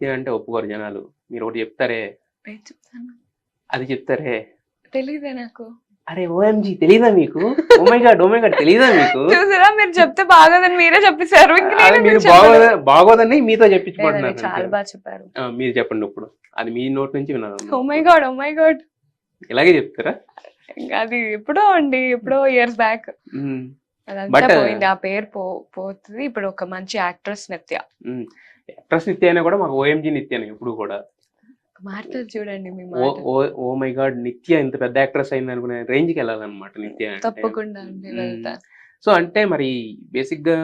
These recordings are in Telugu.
నిత్య అంటే ఒప్పుకోరు జనాలు. మీరు ఒకటి చెప్తారే, ఏం చెప్తాను? అది చెప్తారే. తెలీదే నాకు. అరే ఓఎంజీ తెలీదా మీకు? Oh my God, oh my God తెలీదా మీకు? చూసారా, మీరు చెప్తే బాగోదని మీరే చెప్పేశారు. ఇంక అది నేను మీరు చెప్పను. బాగోదని మీతో లేదండి, చెప్పించుకుంటున్నారు అంతే. చాలా బాగా చెప్పారు. మీరు చెప్పండి ఇప్పుడు. అది మీ నోటి నుంచి వినాలి. Oh my God, oh my God. ఇలాగే చెప్తారా? ఇంకా అది ఎప్పుడో అండి, ఎప్పుడో ఇయర్స్ బ్యాక్. అదంతా బట్ పోయింది, ఆ పేరు పోతుంది. ఇప్పుడు ఒక మంచి యాక్ట్రెస్ నిత్య. యాక్ట్రెస్ నిత్య అయినా కూడా మాకు ఓఎంజీ నిత్యనే ఇప్పుడు కూడా. మాటలు చూడండి మీ ఓ మాట. ఓ ఓ మై గాడ్, నిత్య ఇంత పెద్ద యాక్ట్రెస్ అయింది అనుకునే రేంజ్కి వెళ్ళాలన్నమాట నిత్య అంటే. తప్పకుండా అండి, వెళ్తా. సో అంటే మరి బేసిక్ గా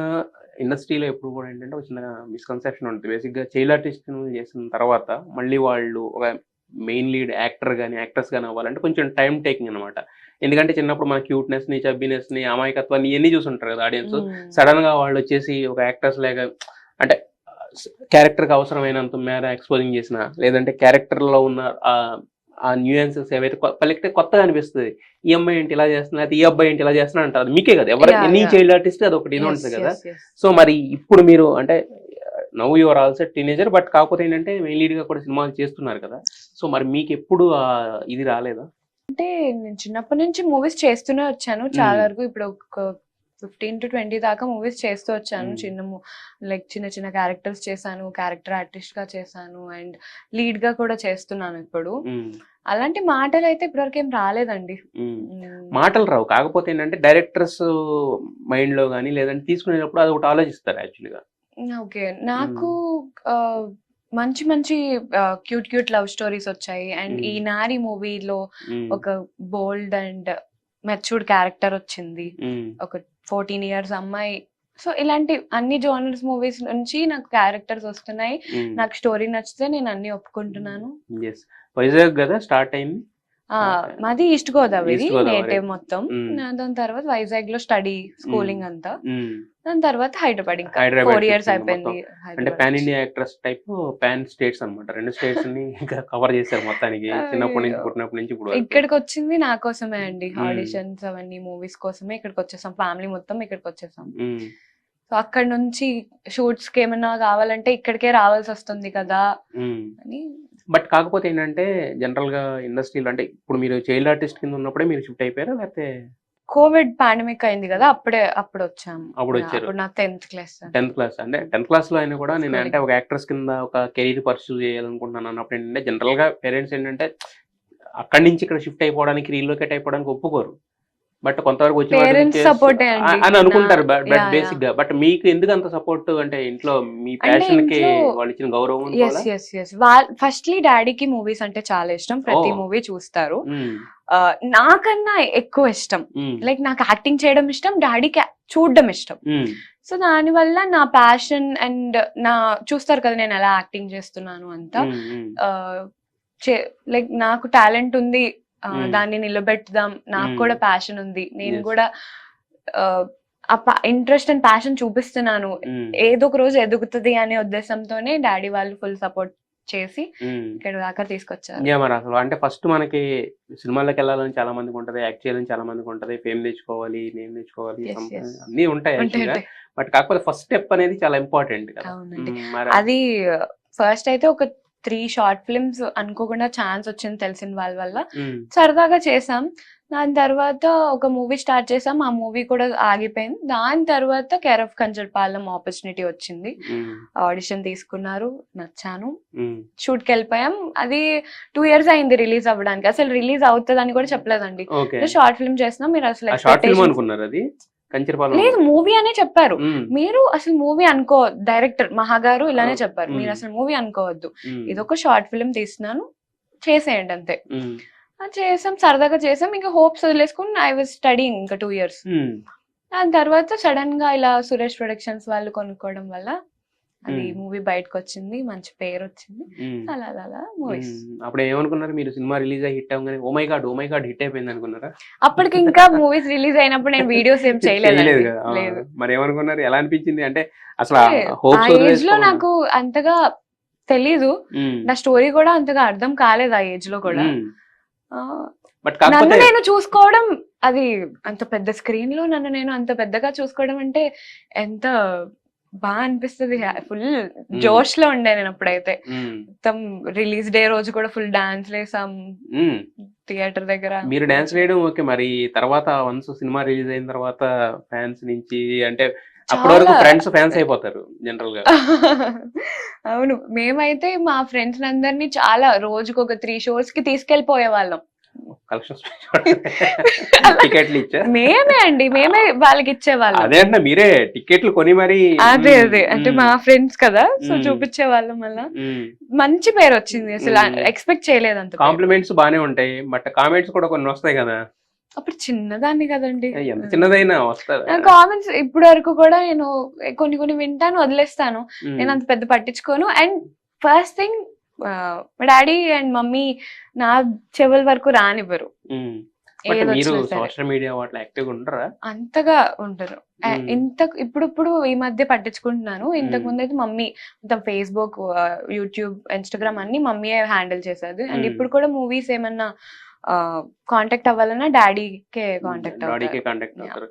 ఇండస్ట్రీలో ఎప్పుడు కూడా ఏంటంటే ఒక చిన్న మిస్కన్సెప్షన్ ఉంటుంది. బేసిక్ గా చైల్డ్ ఆర్టిస్ట్ చేసిన తర్వాత మళ్ళీ వాళ్ళు ఒక మెయిన్ లీడ్ యాక్టర్ కానీ యాక్ట్రెస్ కానీ అవ్వాలంటే కొంచెం టైం టేకింగ్ అనమాట. ఎందుకంటే చిన్నప్పుడు మన క్యూట్నెస్ ని, చబ్బినెస్ ని, అమాయకత్వాన్ని ఇవన్నీ చూసుంటారు కదా ఆడియన్స్. సడన్ గా వాళ్ళు వచ్చేసి ఒక యాక్టర్స్ లాగా అంటే క్యారెక్టర్ కి అవసరమైనంత మేర ఎక్స్పోజింగ్ చేసిన, లేదంటే క్యారెక్టర్ లో ఉన్న ఆ న్యూయన్సెస్ ఏవైతే పలికితే కొత్తగా అనిపిస్తుంది. ఈ అమ్మాయి ఏంటి ఇలా చేస్తున్నా, ఈ అబ్బాయి ఏంటి ఇలా చేస్తున్నా అంటారు. మీకే కదా, ఎవరు ఎనీ చైల్డ్ ఆర్టిస్ట్ అది ఒకటి ఇది ఉంటుంది కదా. సో మరి ఇప్పుడు మీరు అంటే now your also teenager, but కాకపోతే ఏంటంటే మెయిన్ లీడ్ గా కూడా సినిమాలు చేస్తున్నారు కదా. సో మరి మీకు ఎప్పుడు ఇది రాలేదా? అంటే నేను చిన్నప్పటి నుంచి మూవీస్ చేస్తూనే వచ్చాను చాలా వరకు. ఇప్పుడు ఒక 15 to 20 దాకా మూవీస్ చేస్తూ వచ్చాను. చిన్న చిన్న క్యారెక్టర్స్ చేశాను, క్యారెక్టర్ ఆర్టిస్ట్ గా చేశాను, అండ్ లీడ్ గా కూడా చేస్తున్నాను ఇప్పుడు. అలాంటి మాటలు అయితే ఇప్పటివరకు ఏం రాలేదండి. మాటలు రావు, కాకపోతే ఏంటంటే డైరెక్టర్స్ మైండ్ లో కానీ లేదంటే తీసుకునేటప్పుడు అది ఒకటి ఆలోచిస్తారు యాక్చువల్గా. ఓకే, నాకు మంచి మంచి క్యూట్ లవ్ స్టోరీస్ వచ్చాయి. అండ్ ఈ నారి మూవీలో ఒక బోల్డ్ అండ్ మెచ్యూర్డ్ క్యారెక్టర్ వచ్చింది, ఒక 14 years అమ్మాయి. సో ఇలాంటి అన్ని జోనర్స్ మూవీస్ నుంచి నాకు క్యారెక్టర్స్ వస్తున్నాయి. నాకు స్టోరీ నచ్చితే నేను అన్ని ఒప్పుకుంటున్నాను. వైజాగ్ కదా స్టార్ట్ అయింది? మాది ఈస్ట్ గోదావరి నేటివ్ మొత్తం. దాని తర్వాత వైజాగ్ లో స్టడీ స్కూలింగ్ అంతా. దాని తర్వాత హైదరాబాద్, ఇంకా 4 years అయిపోయింది. అంటే pan India actress type, pan states అన్నమాట. 2 స్టేట్స్ ని ఇంకా కవర్ చేశారు మొత్తానికి. చిన్నప్పటి నుంచి పుట్టినప్పటి నుంచి ఇప్పుడు ఇక్కడికి వచ్చింది నా కోసమే అండి. ఆడిషన్స్ అవన్నీ మూవీస్ కోసమే ఇక్కడికి వచ్చేసాం. ఫ్యామిలీ మొత్తం ఇక్కడికి వచ్చేసాం. సో అక్కడ నుంచి షూట్స్ కి ఏమన్నా కావాలంటే ఇక్కడికే రావాల్సి వస్తుంది కదా అని. బట్ కాకపోతే ఏంటంటే జనరల్ గా ఇండస్ట్రీలో అంటే ఇప్పుడు మీరు చైల్డ్ ఆర్టిస్ట్ కింద ఉన్నప్పుడే మీరు షిఫ్ట్ అయిపోయారా, లేకపోతే కోవిడ్ పాండమిక్ అయింది కదా అప్పుడు వచ్చాము. అప్పుడు వచ్చారు. నా 10th class అంటే 10th class లో అయినా కూడా నేను అంటే ఒక యాక్ట్రెస్ కింద ఒక కెరీర్ పర్సూ చేయాలనుకుంటున్నాను అన్నప్పుడు ఏంటంటే జనరల్ గా పేరెంట్స్ ఏంటంటే అక్కడి నుంచి ఇక్కడ షిఫ్ట్ అయిపోవడానికి, రీలోకేట్ అయిపోవడానికి ఒప్పుకోరు. బట్ కొంతవరకు వచ్చి అని అనుకుంటారు బేసిక్ గా. బట్ మీకు ఎందుకు అంత సపోర్ట్? అంటే ఇంట్లో మీ ప్యాషన్ కి వాళ్ళు ఇచ్చిన గౌరవం. ఫస్ట్లీ డాడీకి మూవీస్ అంటే చాలా ఇష్టం, ప్రతి మూవీ చూస్తారు. నాకన్నా ఎక్కువ ఇష్టం, లైక్ నాకు యాక్టింగ్ చేయడం ఇష్టం, డాడీకి చూడడం ఇష్టం. సో దాని వల్ల నా ప్యాషన్ అండ్ నా చూస్తారు కదా నేను ఎలా యాక్టింగ్ చేస్తున్నాను అంతా. లైక్ నాకు టాలెంట్ ఉంది, దాన్ని నిలబెట్టుదాం, నాకు కూడా ప్యాషన్ ఉంది, నేను కూడా ఇంట్రెస్ట్ అండ్ ప్యాషన్ చూపిస్తున్నాను, ఏదో ఒక రోజు ఎదుగుతుంది అనే ఉద్దేశంతోనే డాడీ వాళ్ళు ఫుల్ సపోర్ట్ చేసి ఇక్కడ దాకా తీసుకొచ్చారు. మరి అసలు అంటే ఫస్ట్ మనకి సినిమాలకు వెళ్ళాలని చాలా మందికి ఉంటది, యాక్ట్ చేయాలని చాలా మందికి ఉంటది, ఫేమ్ తెచ్చుకోవాలి, నేమ్ తెచ్చుకోవాలి, అన్ని ఉంటాయి. బట్ కాకపోతే ఫస్ట్ స్టెప్ అనేది చాలా ఇంపార్టెంట్ కదా. అది ఫస్ట్ అయితే ఒక 3 short films అనుకోకుండా ఛాన్స్ వచ్చింది తెలిసిన వాళ్ళ వల్ల. సరదాగా చేసాం. దాని తర్వాత ఒక మూవీ స్టార్ట్ చేసాం, ఆ మూవీ కూడా ఆగిపోయింది. దాని తర్వాత కేర్ ఆఫ్ కంచర్పాలెం ఆపర్చునిటీ వచ్చింది, ఆడిషన్ తీసుకున్నారు, నచ్చాను, షూట్ కి వెళ్ళిపోయాం. అది 2 years అయింది రిలీజ్ అవ్వడానికి. అసలు రిలీజ్ అవుతుంది అని కూడా చెప్పలేదండి. షార్ట్ ఫిల్మ్ చేసినాం. మీరు అసలు లేదు, మూవీ అనే చెప్పారు. మీరు అసలు మూవీ అనుకో, డైరెక్టర్ మహాగారు ఇలానే చెప్పారు, మీరు అసలు మూవీ అనుకోవద్దు, ఇదొక షార్ట్ ఫిల్మ్ తీస్తున్నాను, చేసేయండి అంతే. చేసాం, సరదాగా చేసాం. ఇంకా హోప్స్ వదిలేసుకుని ఐ వాజ్ స్టడీయింగ్ ఇంకా 2 years. దాని తర్వాత సడన్ గా ఇలా సురేష్ ప్రొడక్షన్స్ వాళ్ళు కొనుక్కోవడం వల్ల అది మూవీ బయటకు వచ్చింది, మంచి పేరు వచ్చింది. అలా అలా మూవీస్. అప్పుడు ఏమనుకున్నారు మీరు? సినిమా రిలీజ్ అయ్యి హిట్ అవ్వగానే ఓ మై గాడ్ హిట్ అయిపోయింది అనుకున్నారా? అప్పటికి ఇంకా మూవీస్ రిలీజ్ అయినప్పుడు నేను వీడియోస్ ఏం చేయలేదు. మరి ఏమనుకున్నారు? ఎలా అనిపించింది? అంటే అసలు ఆ ఏజ్ లో నాకు అంతగా తెలీదు, నా స్టోరీ కూడా అంతగా అర్థం కాలేదు ఆ ఏజ్ లో కూడా. నన్ను నేను చూసుకోవడం, అది అంత పెద్ద స్క్రీన్ లో నన్ను నేను అంత పెద్దగా చూసుకోవడం అంటే ఎంత బాగా అనిపిస్తుంది, ఫుల్ జోష్ లో ఉండే నేను అప్పుడైతే. ఉమ్, మొత్తం రిలీజ్ డే రోజు కూడా ఫుల్ డాన్స్ వేసాం ఉమ్. థియేటర్ దగ్గర. మీరు డాన్స్ వేయడం ఓకే, మరి తర్వాత వన్స్ సినిమా రిలీజ్ అయిన తర్వాత ఫ్యాన్స్ నుంచి అంటే అప్పటి వరకు చాలా ఫ్యాన్స్ అయిపోతారు జనరల్ గా. అవును, మేమైతే మా ఫ్రెండ్స్ అందరినీ చాలా రోజుకు ఒక 3 shows కి తీసుకెళ్లిపోయే వాళ్ళం. కలెక్షన్స్ టికెట్లు ఇచ్చా మేమే అండి, మేమే వాళ్ళకి ఇచ్చేవాళ్ళం. అదే అంటే మీరే టికెట్లు కొని మరి. అదే అంటే మా ఫ్రెండ్స్ కదా, సో చూపించే వాళ్ళం వల్ల మంచి పేరు వచ్చింది. అసలు ఎక్స్పెక్ట్ చేయలేదు అంత. కాంప్లిమెంట్స్ బానే ఉంటాయి, బట్ కామెంట్స్ కూడా కొన్ని వస్తాయి కదా. అప్పుడు చిన్నదాన్ని కదండి, ఎంత చిన్నదైనా వస్తారు కామెంట్స్. ఇప్పుడు వరకు కూడా నేను కొన్ని కొన్ని వింటాను, వదిలేస్తాను. నేను అంత పెద్ద పట్టించుకోను. అండ్ ఫస్ట్ థింగ్, మా డాడీ అండ్ మమ్మీ నా చెవుల వరకు రానివ్వరు. మీరు సోషల్ మీడియా వాటిలో యాక్టివ్ ఉంటారా? అంతగా ఉంటారు. ఇప్పుడు ఈ మధ్య పట్టించుకుంటున్నాను. ఇంతకు ముందు అయితే మమ్మీ మొత్తం ఫేస్బుక్, యూట్యూబ్, ఇన్స్టాగ్రామ్ అన్ని మమ్మీ హ్యాండిల్ చేసేది. అండ్ ఇప్పుడు కూడా మూవీస్ ఏమన్నా కాంటాక్ట్ అవ్వాలన్నా డాడీకే కాంటాక్ట్ అవుతారు.